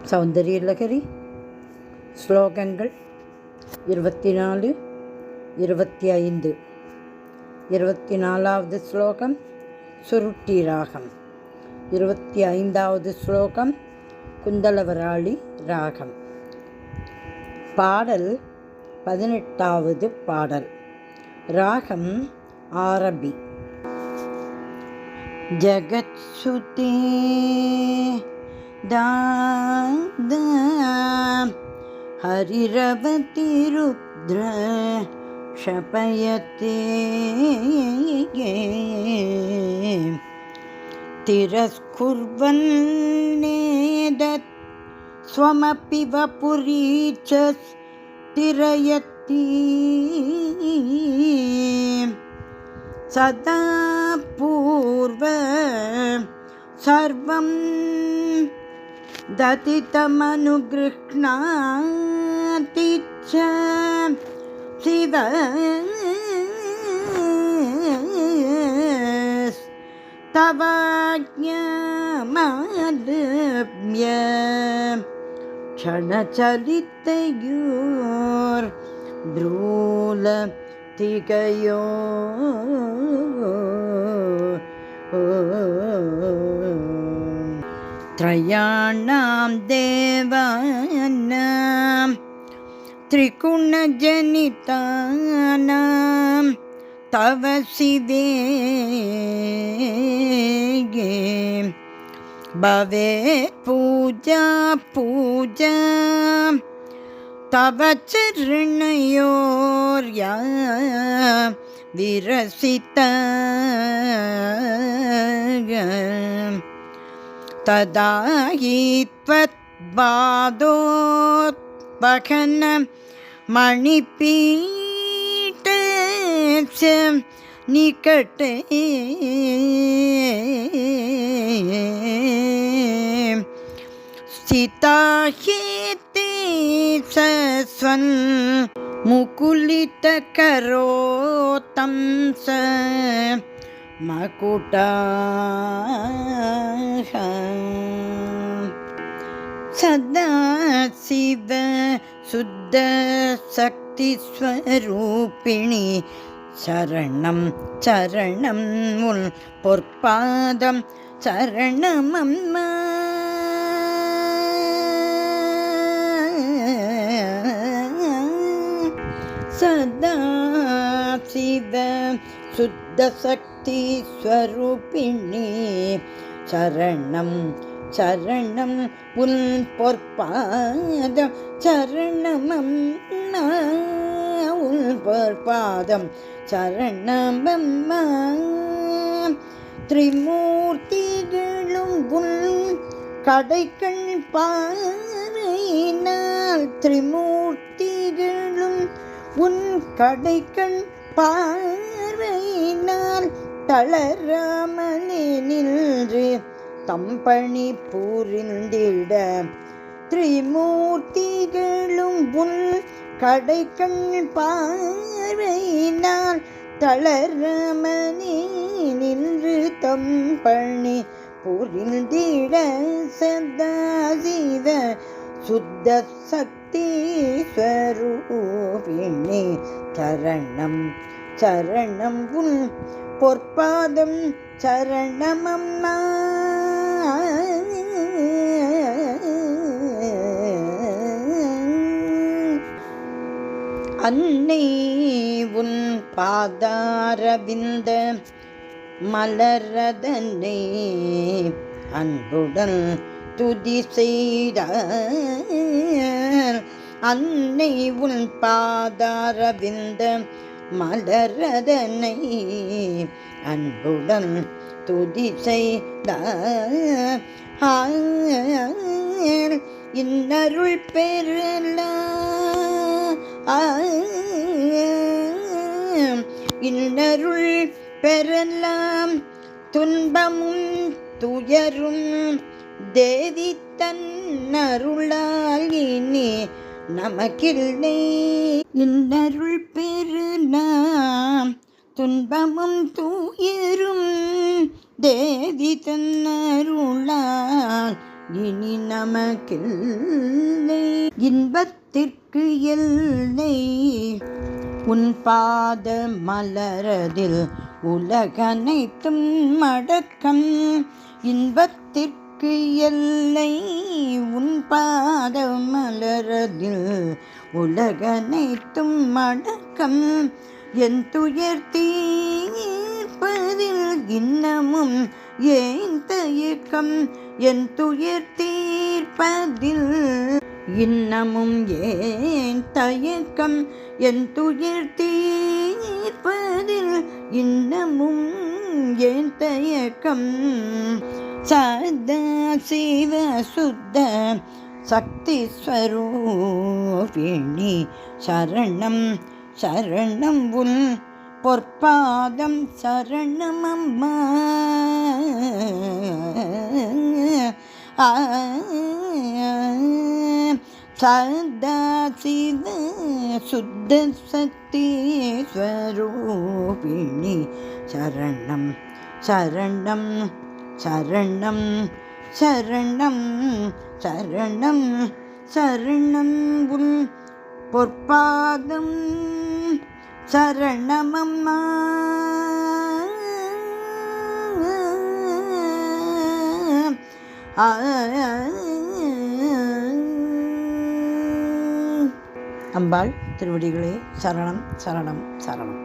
சௌந்தரியலகரி ஸ்லோகங்கள் 24, 25. 24வது ஸ்லோகம் சுருட்டி ராகம். 25வது ஸ்லோகம் குந்தலவராளி ராகம். பாடல் 18வது பாடல். ராகம் ஆரபி. ஜகத்சுதே தாதா ஹரிரவதி ருத்ர ஷபயதே திரஸ்குர்வன் நேதத் ஸ்வமபி வபுரீச்ச திரயதி சதா பூர்வ சர்வம் ததிதமனுகிருஹ்ணாதி ச சிவ தவாஜ்ஞாமாலப்ய க்ஷணசலிதயோர் ப்ரூல திகயோ த்ரயாணாம் தேவானாம் த்ரிகுணஜனிதானாம் தவ சிவே பவேத் பூஜா பூஜா தவ சரணயோர்யா விரசிதா ததா ஹி த்வத்பாதோத்பகன மணிபீடஸ்ய நிகடே ஸ்திதா ஹேதே சஸ்வன் முகுலிதகரோதம் ச மகுடாஹ சதா சிவ சுத்த சக்தி ஸ்வரூபிணி சரணம் சரணம் உன் பொற்பாதம் சரணம் அம்மா. சதா சிவ சுத்த சக்தி ஸ்வரூபிணி சரணம் சரணம் உன் பொற்பாதம் சரணம் அம்மா. உன் பொற்பாதம் சரணம் அம்மா. திரிமூர்த்திகளும் உன் கடைக்கண் பாறையினால் திரிமூர்த்திகளும் உன் கடைக்கண் பார்வையினால் தளராமலே நின்று தம்பணி புரிந்திட திரிமூர்த்திகளும் உன் கடைக்கண் பார்வையினால் தளராமலே நின்று தம்பணி புரிந்திட சதா சிவ சுத்த சக்தி ஸ்வரூபிணி சரணம் சரணம் உன் பொற்பாதம் சரணம் அம்மா. அன்னை உன் பாதாரவிந்த மலரதனை அன்புடன் துதி செய்த அன்னை உன் பாதாரவிந்த மலரதனை அன்புடன் துதி செய்த இன்னருள் பெறலாம் இன்னருள் பெறலாம் துன்பமும் துயரும் தேவி தன்னருளால் இனி நமக்கில்லை. இன்னருள் பெறலாம் துன்பமும் துயரும் தேவி தன்னருளால் இனி நமக்கில்லை. இன்பத்திற்கு எல்லை உன் பாத மலரதில் உலகனைத்தும் அடக்கம். இன்பத்திற்கு எல்லை உன் பாத மலரதில் உலகனைத்தும் அடக்கம். என் துயர் தீர்ப்பதில் இன்னமும் ஏன் தயக்கம். என் துயர் தீர்ப்பதில் இன்னமும் ஏன் தயக்கம். என் துயர் தீர்ப்பதில் இன்னமும் ஏன் தயக்கம். சதா சிவ சுத்த சக்தி ஸ்வரூபிணி சரணம் சரணம் உன் பொற்பாதம் சரணம் அம்மா. சதா சிவ சுத்த சக்தி ஸ்வரூபிணி சரணம் சரணம் சரணம் சரணம் சரணம் சரணம் உன் பொற்பாதம் சரணமம்மா. அம்பாள் திருவடிகளே சரணம் சரணம் சரணம்.